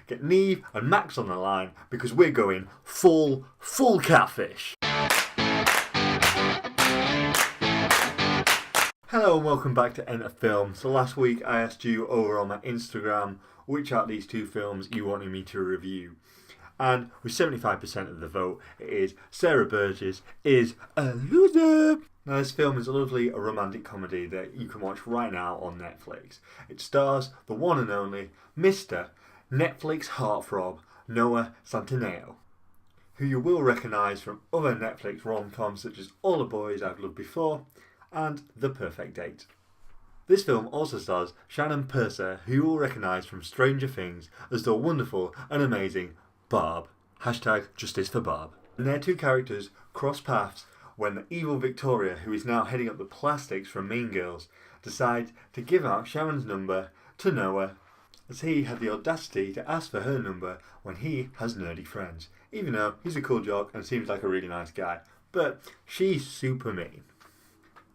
get Neve and Max on the line because we're going full catfish. Hello and welcome back to Enter Film. So last week I asked you over on my Instagram which out of these two films you wanted me to review. And with 75% of the vote, it is Sierra Burgess is a loser. Now this film is a lovely romantic comedy that you can watch right now on Netflix. It stars the one and only Mr. Netflix heartthrob Noah Centineo, who you will recognise from other Netflix rom-coms such as All the Boys I've Loved Before and The Perfect Date. This film also stars Shannon Purser, who you will recognise from Stranger Things as the wonderful and amazing Barb. Hashtag Justice for Barb. And their two characters cross paths when the evil Victoria, who is now heading up the plastics from Mean Girls, decides to give out Sharon's number to Noah, as he had the audacity to ask for her number when he has nerdy friends, even though he's a cool jock and seems like a really nice guy. But she's super mean.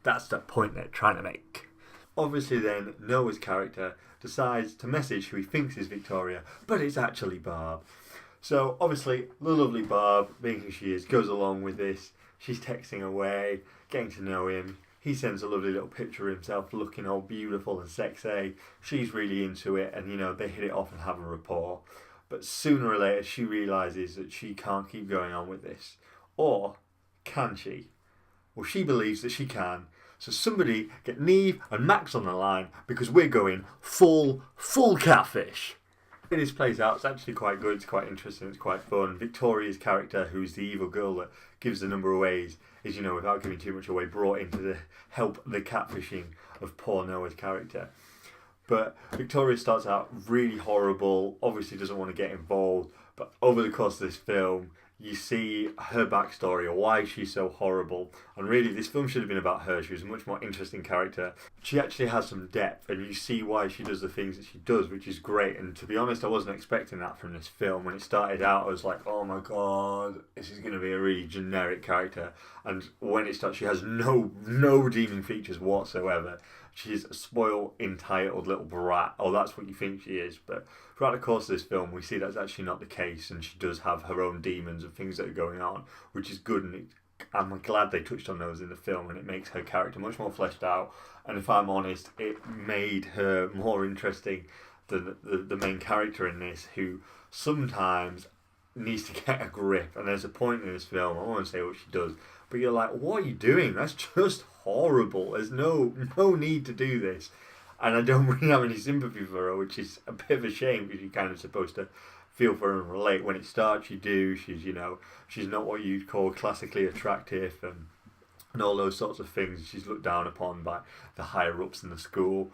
That's the point they're trying to make. Obviously then, Noah's character decides to message who he thinks is Victoria, but it's actually Barb. So obviously, the lovely Barb, being who she is, goes along with this. She's texting away, getting to know him. He sends a lovely little picture of himself looking all beautiful and sexy. She's really into it and, they hit it off and have a rapport. But sooner or later, she realises that she can't keep going on with this. Or can she? Well, she believes that she can. So somebody get Neve and Max on the line because we're going full catfish. This plays out, it's actually quite good, it's quite interesting, it's quite fun. Victoria's character, who's the evil girl that gives the number away, is without giving too much away, brought in to help the catfishing of poor Noah's character. But Victoria starts out really horrible, obviously doesn't want to get involved, but over the course of this film, you see her backstory or why she's so horrible. And really, this film should have been about her. She was a much more interesting character. She actually has some depth, and you see why she does the things that she does, which is great. And to be honest, I wasn't expecting that from this film. When it started out, I was like, oh my god, this is going to be a really generic character. And when it starts, she has no redeeming features whatsoever. She's a spoiled, entitled little brat. Oh, that's what you think she is. But throughout the course of this film, we see that's actually not the case, and she does have her own demons and things that are going on, which is good. And I'm glad they touched on those in the film, and it makes her character much more fleshed out. And if I'm honest, it made her more interesting than the main character in this, who sometimes needs to get a grip. And there's a point in this film, I won't say what she does, but you're like, what are you doing? That's just horrible. There's no need to do this. And I don't really have any sympathy for her, which is a bit of a shame because you're kind of supposed to feel for her and relate. When it starts, you do. She's not what you'd call classically attractive and all those sorts of things. She's looked down upon by the higher-ups in the school.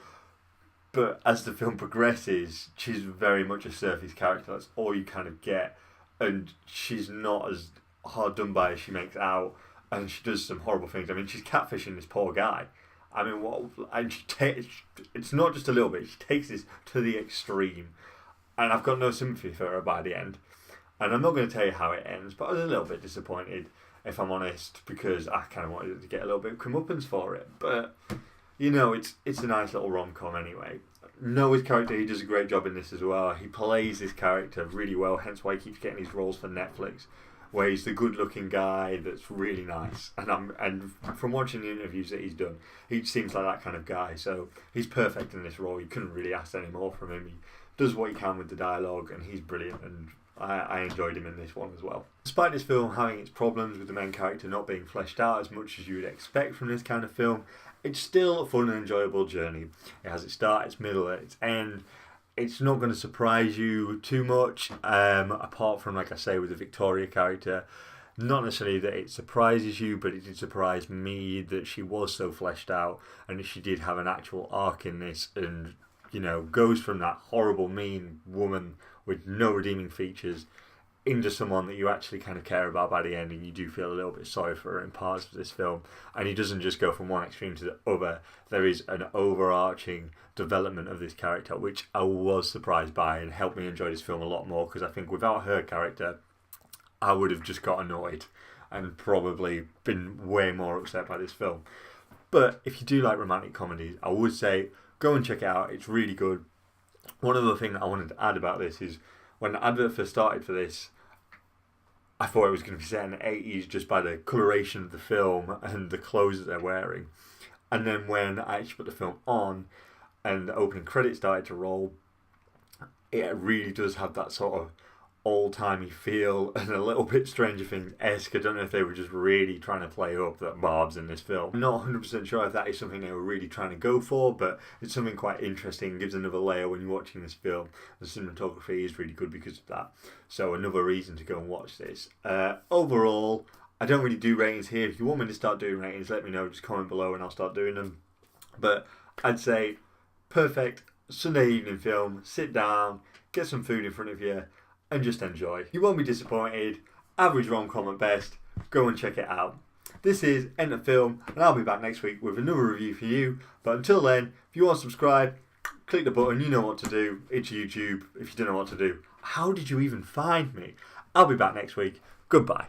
But as the film progresses, she's very much a surface character. That's all you kind of get. And she's not as hard done by as she makes out. And she does some horrible things. I mean, she's catfishing this poor guy. I mean, and it's not just a little bit. She takes this to the extreme. And I've got no sympathy for her by the end. And I'm not going to tell you how it ends, but I was a little bit disappointed, if I'm honest, because I kind of wanted to get a little bit of comeuppance for it. But, it's a nice little rom-com anyway. Noah's character, he does a great job in this as well. He plays this character really well, hence why he keeps getting these roles for Netflix, where he's the good-looking guy that's really nice. And from watching the interviews that he's done, he seems like that kind of guy. So he's perfect in this role. You couldn't really ask any more from him. He does what he can with the dialogue, and he's brilliant. And I enjoyed him in this one as well. Despite this film having its problems with the main character not being fleshed out as much as you would expect from this kind of film, it's still a fun and enjoyable journey. It has its start, its middle, its end. It's not going to surprise you too much, apart from, like I say, with the Victoria character. Not necessarily that it surprises you, but it did surprise me that she was so fleshed out and that she did have an actual arc in this and, goes from that horrible, mean woman with no redeeming features into someone that you actually kind of care about by the end, and you do feel a little bit sorry for her in parts of this film. And he doesn't just go from one extreme to the other. There is an overarching development of this character, which I was surprised by and helped me enjoy this film a lot more, because I think without her character, I would have just got annoyed and probably been way more upset by this film. But if you do like romantic comedies, I would say go and check it out. It's really good. One other thing that I wanted to add about this is when the advert first started for this, I thought it was going to be set in the 80s just by the coloration of the film and the clothes that they're wearing. And then when I actually put the film on and the opening credits started to roll, it really does have that sort of old-timey feel and a little bit Stranger Things-esque. I don't know if they were just really trying to play up that Barb's in this film. I'm not 100% sure if that is something they were really trying to go for, but it's something quite interesting. It gives another layer when you're watching this film. The cinematography is really good because of that. So another reason to go and watch this. Overall, I don't really do ratings here. If you want me to start doing ratings, let me know. Just comment below and I'll start doing them. But I'd say perfect Sunday evening film. Sit down, get some food in front of you, and just enjoy. You won't be disappointed. Average rom-com at best. Go and check it out. This is End of Film, and I'll be back next week with another review for you. But until then, if you want to subscribe, click the button. You know what to do. It's YouTube. If you don't know what to do, how did you even find me? I'll be back next week. Goodbye.